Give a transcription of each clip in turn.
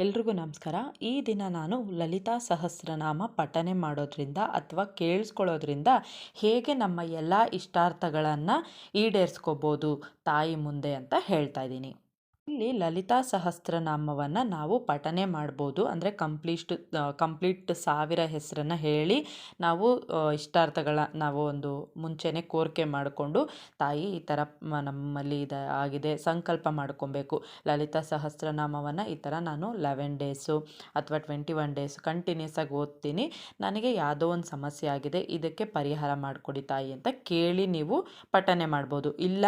ಎಲ್ರಿಗೂ ನಮಸ್ಕಾರ. ಈ ದಿನ ನಾನು ಲಲಿತಾ ಸಹಸ್ರನಾಮ ಪಠನೆ ಮಾಡೋದ್ರಿಂದ ಅಥವಾ ಕೇಳಿಸ್ಕೊಳ್ಳೋದ್ರಿಂದ ಹೇಗೆ ನಮ್ಮ ಎಲ್ಲ ಇಷ್ಟಾರ್ಥಗಳನ್ನು ಈಡೇರಿಸ್ಕೋಬೋದು ತಾಯಿ ಮುಂದೆ ಅಂತ ಹೇಳ್ತಾ ಇದ್ದೀನಿ. ಇಲ್ಲಿ ಲಲಿತಾ ಸಹಸ್ರನಾಮವನ್ನು ನಾವು ಪಠನೆ ಮಾಡ್ಬೋದು. ಅಂದರೆ ಕಂಪ್ಲೀಟ್ 1000 ಹೆಸರನ್ನು ಹೇಳಿ ನಾವು ಇಷ್ಟಾರ್ಥಗಳ ನಾವು ಒಂದು ಮುಂಚೆನೇ ಕೋರಿಕೆ ಮಾಡಿಕೊಂಡು ತಾಯಿ ಈ ಥರ ನಮ್ಮಲ್ಲಿ ಆಗಿದೆ ಸಂಕಲ್ಪ ಮಾಡ್ಕೊಬೇಕು. ಲಲಿತಾ ಸಹಸ್ರನಾಮವನ್ನು ಈ ಥರ ನಾನು 11 ಡೇಸು ಅಥವಾ 21 ಡೇಸ್ ಕಂಟಿನ್ಯೂಸ್ ಆಗಿ ಓದ್ತೀನಿ. ನನಗೆ ಯಾವುದೋ ಒಂದು ಸಮಸ್ಯೆ ಆಗಿದೆ, ಇದಕ್ಕೆ ಪರಿಹಾರ ಮಾಡಿಕೊಡಿ ತಾಯಿ ಅಂತ ಕೇಳಿ ನೀವು ಪಠನೆ ಮಾಡ್ಬೋದು. ಇಲ್ಲ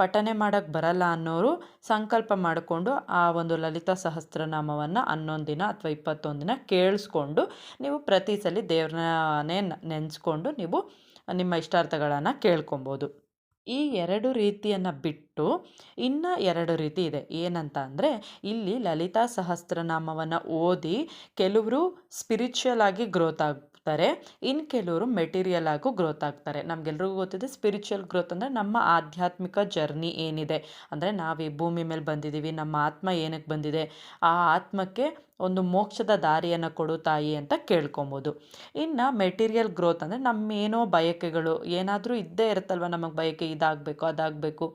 ಪಠನೆ ಮಾಡೋಕ್ಕೆ ಬರಲ್ಲ ಅನ್ನೋರು ಸಂಕಲ್ಪ ಮಾಡಿಕೊಂಡು ಆ ಒಂದು ಲಲಿತಾ ಸಹಸ್ರನಾಮವನ್ನು 11 ದಿನ ಅಥವಾ 21 ದಿನ ಕೇಳಿಸ್ಕೊಂಡು ನೀವು ಪ್ರತಿ ಸಲ ದೇವ್ರನ್ನೇ ನೆನೆಸ್ಕೊಂಡು ನೀವು ನಿಮ್ಮ ಇಷ್ಟಾರ್ಥಗಳನ್ನು ಕೇಳ್ಕೊಬೋದು. ಈ 2 ರೀತಿಯನ್ನು ಬಿಟ್ಟು ಇನ್ನು 2 ರೀತಿ ಇದೆ. ಏನಂತ ಅಂದರೆ, ಇಲ್ಲಿ ಲಲಿತಾ ಸಹಸ್ರನಾಮವನ್ನು ಓದಿ ಕೆಲವರು ಸ್ಪಿರಿಚುವಲ್ ಆಗಿ ಗ್ರೋತ್ ಆಗ್ತಾರೆ, ಇನ್ನು ಕೆಲವರು ಮೆಟೀರಿಯಲ್ ಆಗು ಗ್ರೋತ್ ಆಗ್ತಾರೆ. ನಮಗೆಲ್ರಿಗೂ ಗೊತ್ತಿದೆ ಸ್ಪಿರಿಚುವಲ್ ಗ್ರೋತ್ ಅಂದರೆ ನಮ್ಮ ಆಧ್ಯಾತ್ಮಿಕ ಜರ್ನಿ ಏನಿದೆ, ಅಂದರೆ ನಾವು ಈ ಭೂಮಿ ಮೇಲೆ ಬಂದಿದ್ದೀವಿ, ನಮ್ಮ ಆತ್ಮ ಏನಕ್ಕೆ ಬಂದಿದೆ, ಆ ಆತ್ಮಕ್ಕೆ ಒಂದು ಮೋಕ್ಷದ ದಾರಿಯನ್ನು ಕೊಡು ತಾಯಿ ಅಂತ ಕೇಳ್ಕೊಬೋದು. ಇನ್ನು ಮೆಟೀರಿಯಲ್ ಗ್ರೋತ್ ಅಂದರೆ ನಮ್ಮೇನೋ ಬಯಕೆಗಳು ಏನಾದರೂ ಇದ್ದೇ ಇರುತ್ತಲ್ವ, ನಮಗೆ ಬಯಕೆ ಇದಾಗಬೇಕು ಅದಾಗಬೇಕು,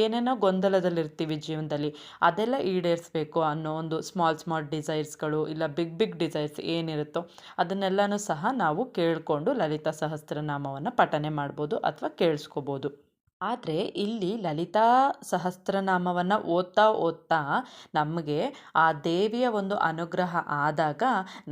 ಏನೇನೋ ಗೊಂದಲದಲ್ಲಿರ್ತೀವಿ ಜೀವನದಲ್ಲಿ, ಅದೆಲ್ಲ ಈಡೇರಿಸ್ಬೇಕು ಅನ್ನೋ ಒಂದು ಸ್ಮಾಲ್ ಡಿಸೈರ್ಸ್ಗಳು ಇಲ್ಲ ಬಿಗ್ ಡಿಸೈರ್ಸ್ ಏನಿರುತ್ತೋ ಅದನ್ನೆಲ್ಲನೂ ಸಹ ನಾವು ಕೇಳಿಕೊಂಡು ಲಲಿತಾ ಸಹಸ್ರನಾಮವನ್ನು ಪಠನೆ ಮಾಡ್ಬೋದು ಅಥವಾ ಕೇಳಿಸ್ಕೋಬೋದು. ಆದರೆ ಇಲ್ಲಿ ಲಲಿತಾ ಸಹಸ್ರನಾಮವನ್ನು ಓದ್ತಾ ನಮಗೆ ಆ ದೇವಿಯ ಒಂದು ಅನುಗ್ರಹ ಆದಾಗ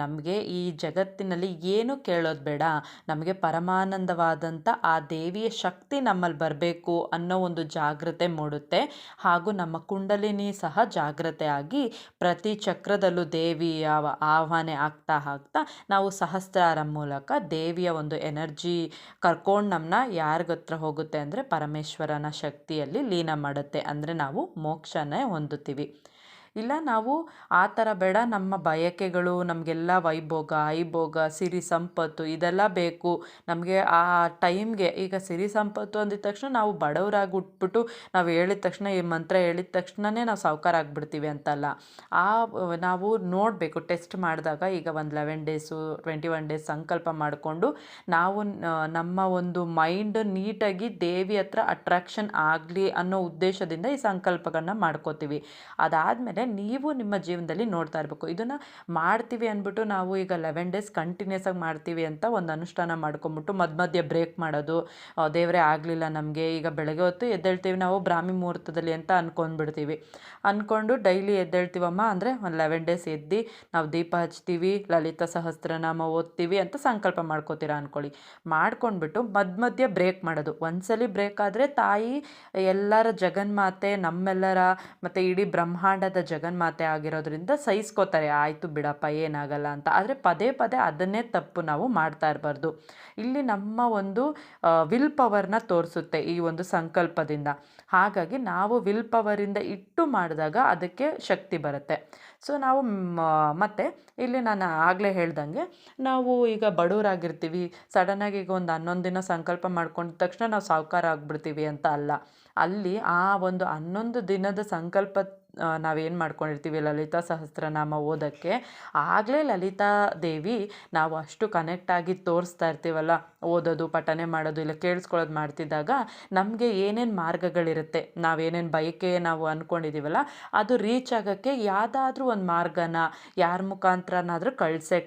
ನಮಗೆ ಈ ಜಗತ್ತಿನಲ್ಲಿ ಏನು ಕೇಳೋದು ಬೇಡ, ನಮಗೆ ಪರಮಾನಂದವಾದಂಥ ಆ ದೇವಿಯ ಶಕ್ತಿ ನಮ್ಮಲ್ಲಿ ಬರಬೇಕು ಅನ್ನೋ ಒಂದು ಜಾಗೃತೆ ಮೂಡುತ್ತೆ. ಹಾಗೂ ನಮ್ಮ ಕುಂಡಲಿನಿ ಸಹ ಜಾಗೃತೆ ಆಗಿ ಪ್ರತಿ ಚಕ್ರದಲ್ಲೂ ದೇವಿಯ ಆಹ್ವಾನ ಆಗ್ತಾ ನಾವು ಸಹಸ್ರಾರ ಮೂಲಕ ದೇವಿಯ ಒಂದು ಎನರ್ಜಿ ಕರ್ಕೊಂಡು ನಮ್ಮನ್ನ ಯಾರಿಗತ್ರ ಹೋಗುತ್ತೆ ಅಂದರೆ ಪರಮೇಶ್ವರನ ಶಕ್ತಿಯಲ್ಲಿ ಲೀನ ಮಾಡುತ್ತೆ. ಅಂದರೆ ನಾವು ಮೋಕ್ಷನೇ ಹೊಂದುತ್ತೀವಿ. ಇಲ್ಲ ನಾವು ಆ ಥರ ಬೇಡ, ನಮ್ಮ ಬಯಕೆಗಳು ನಮಗೆಲ್ಲ ಐಭೋಗ ಸಿರಿ ಸಂಪತ್ತು ಇದೆಲ್ಲ ಬೇಕು ನಮಗೆ ಆ ಟೈಮ್ಗೆ. ಈಗ ಸಿರಿ ಸಂಪತ್ತು ಅಂದಿದ ತಕ್ಷಣ ನಾವು ಬಡವರಾಗಿ ಉಟ್ಬಿಟ್ಟು ನಾವು ಹೇಳಿದ ತಕ್ಷಣ ಈ ಮಂತ್ರ ಹೇಳಿದ ತಕ್ಷಣವೇ ನಾವು ಸಾಹುಕಾರ ಆಗಿಬಿಡ್ತೀವಿ ಅಂತಲ್ಲ. ನಾವು ನೋಡಬೇಕು, ಟೆಸ್ಟ್ ಮಾಡಿದಾಗ ಈಗ ಒಂದು 11 ಡೇಸು 21 ಡೇಸ್ ಸಂಕಲ್ಪ ಮಾಡಿಕೊಂಡು ನಾವು ನಮ್ಮ ಒಂದು ಮೈಂಡ್ ನೀಟಾಗಿ ದೇವಿ ಹತ್ರ ಅಟ್ರಾಕ್ಷನ್ ಆಗಲಿ ಅನ್ನೋ ಉದ್ದೇಶದಿಂದ ಈ ಸಂಕಲ್ಪಗಳನ್ನ ಮಾಡ್ಕೋತೀವಿ. ಅದಾದಮೇಲೆ ನೀವು ನಿಮ್ಮ ಜೀವನದಲ್ಲಿ ನೋಡ್ತಾ ಇರಬೇಕು. ಇದನ್ನು ಮಾಡ್ತೀವಿ ಅಂದ್ಬಿಟ್ಟು ನಾವು ಈಗ 11 ಡೇಸ್ ಕಂಟಿನ್ಯೂಸ್ ಆಗಿ ಮಾಡ್ತೀವಿ ಅಂತ ಒಂದು ಅನುಷ್ಠಾನ ಮಾಡ್ಕೊಂಬಿಟ್ಟು ಮಧ್ಯೆ ಬ್ರೇಕ್ ಮಾಡೋದು, ದೇವರೇ ಆಗಲಿಲ್ಲ ನಮಗೆ, ಈಗ ಬೆಳಗ್ಗೆ ಹೊತ್ತು ಎದ್ದೇಳ್ತೀವಿ ನಾವು ಬ್ರಾಹ್ಮಿ ಮುಹೂರ್ತದಲ್ಲಿ ಅಂತ ಅಂದ್ಕೊಂಡು ಡೈಲಿ ಎದ್ದೇಳ್ತೀವಮ್ಮ ಅಂದರೆ ಒಂದು 11 ಡೇಸ್ ಎದ್ದು ನಾವು ದೀಪ ಹಚ್ತೀವಿ, ಲಲಿತಾ ಸಹಸ್ರನಾಮ ಓದ್ತೀವಿ ಅಂತ ಸಂಕಲ್ಪ ಮಾಡ್ಕೋತೀರಾ ಅಂದ್ಕೊಳ್ಳಿ. ಮಾಡ್ಕೊಂಡ್ಬಿಟ್ಟು ಮಧ್ಯೆ ಬ್ರೇಕ್ ಮಾಡೋದು. ಒಂದ್ಸಲಿ ಬ್ರೇಕ್ ಆದರೆ ತಾಯಿ ಎಲ್ಲರ ಜಗನ್ಮಾತೆ, ನಮ್ಮೆಲ್ಲರ ಮತ್ತು ಇಡೀ ಬ್ರಹ್ಮಾಂಡದ ಜಗನ್ಮಾತೆ ಆಗಿರೋದ್ರಿಂದ ಸಹಿಸ್ಕೋತಾರೆ, ಆಯಿತು ಬಿಡಪ್ಪ ಏನಾಗಲ್ಲ ಅಂತ. ಆದರೆ ಪದೇ ಅದನ್ನೇ ತಪ್ಪು ನಾವು ಮಾಡ್ತಾ ಇರಬಾರ್ದು. ಇಲ್ಲಿ ನಮ್ಮ ಒಂದು ವಿಲ್ ಪವರ್ನ ತೋರಿಸುತ್ತೆ ಈ ಒಂದು ಸಂಕಲ್ಪದಿಂದ. ಹಾಗಾಗಿ ನಾವು ವಿಲ್ ಪವರಿಂದ ಇಟ್ಟು ಮಾಡಿದಾಗ ಅದಕ್ಕೆ ಶಕ್ತಿ ಬರುತ್ತೆ. ಸೊ ನಾವು ಮತ್ತು ಇಲ್ಲಿ ನಾನು ಆಗಲೇ ಹೇಳ್ದಂಗೆ ನಾವು ಈಗ ಬಡವರಾಗಿರ್ತೀವಿ, ಸಡನ್ನಾಗಿ ಈಗ ಒಂದು 11 ದಿನ ಸಂಕಲ್ಪ ಮಾಡ್ಕೊಂಡ ತಕ್ಷಣ ನಾವು ಸಾಹುಕಾರ ಆಗಿಬಿಡ್ತೀವಿ ಅಂತ ಅಲ್ಲ. ಅಲ್ಲಿ ಆ ಒಂದು 11 ದಿನದ ಸಂಕಲ್ಪ ನಾವೇನು ಮಾಡ್ಕೊಂಡಿರ್ತೀವಿ ಲಲಿತಾ ಸಹಸ್ರನಾಮ ಓದೋಕ್ಕೆ, ಆಗಲೇ ಲಲಿತಾ ದೇವಿ ನಾವು ಅಷ್ಟು ಕನೆಕ್ಟ್ ಆಗಿ ತೋರಿಸ್ತಾ ಇರ್ತೀವಲ್ಲ, ಓದೋದು ಪಠನೆ ಮಾಡೋದು ಇಲ್ಲ ಕೇಳಿಸ್ಕೊಳ್ಳೋದು ಮಾಡ್ತಿದ್ದಾಗ ನಮಗೆ ಏನೇನು ಮಾರ್ಗಗಳಿರುತ್ತೆ, ನಾವೇನೇನು ಬಯಕೆ ನಾವು ಅಂದ್ಕೊಂಡಿದ್ದೀವಲ್ಲ ಅದು ರೀಚ್ ಆಗೋಕ್ಕೆ ಯಾವುದಾದ್ರೂ ಒಂದು ಮಾರ್ಗನ ಯಾರ ಮುಖಾಂತರನಾದರೂ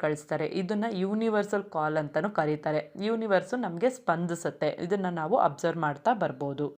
ಕಳಿಸ್ತಾರೆ. ಇದನ್ನು ಯೂನಿವರ್ಸಲ್ ಕಾಲ್ ಅಂತಲೂ ಕರೀತಾರೆ. ಯೂನಿವರ್ಸು ನಮಗೆ ಸ್ಪಂದಿಸುತ್ತೆ. ಇದನ್ನು ನಾವು ಅಬ್ಸರ್ವ್ ಮಾಡ್ತಾ ಬರ್ಬೋದು.